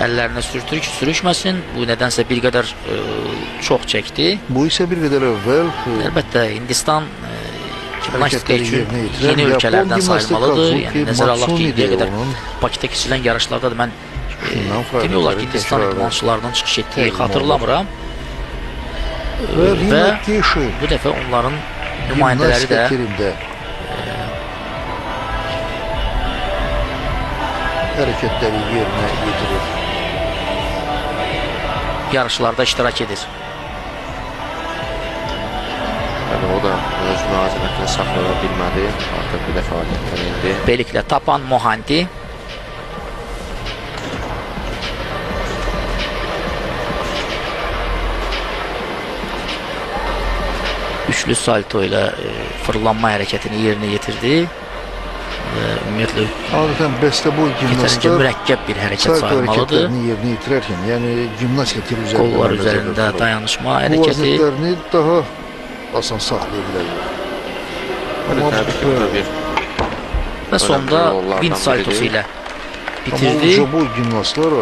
əllərinə sürtür ki, sürüşməsin. Bu nədənsə bir qədər çox çəkdi. Bu isə bir qədər əvvəl Əlbəttə, Hindistan gimnastika üçün yeni ölkələrdən sayılmalıdır. Yəni, nəzərə alaq ki, indiyə qədər Bakıda keçirilən yarışlarda da mən demək olar ki, Hindistan idmançılarının çıxış etdiyi xatırlamıram. Və bu dəfə onların nümayəndələri də hərəkətləri yerinə yetirir. Yarışlarda iştirak edir. Yəni, o da öz mühazirətini saxlaya bilmədi. Artıq bir dəfə fəaliyyətdən indi. Beləliklə, Tapan Mohanty. Üçlü salto ilə fırlanma hərəkətini yerinə yetirdi. Ümumiyyətlə, adətən bəstəboy gimnastlar mürəkkəb bir hərəkət sayılmalıdır. Yerinə yetirərkən, yəni gimnastika üzərində qollar üzərində dayanışma hərəkəti. Bu vəziyyətlərini daha asan saxlaya bilərlər. Və sonda wind saltosu ilə bitirdi. Amma ucaboy gimnastlar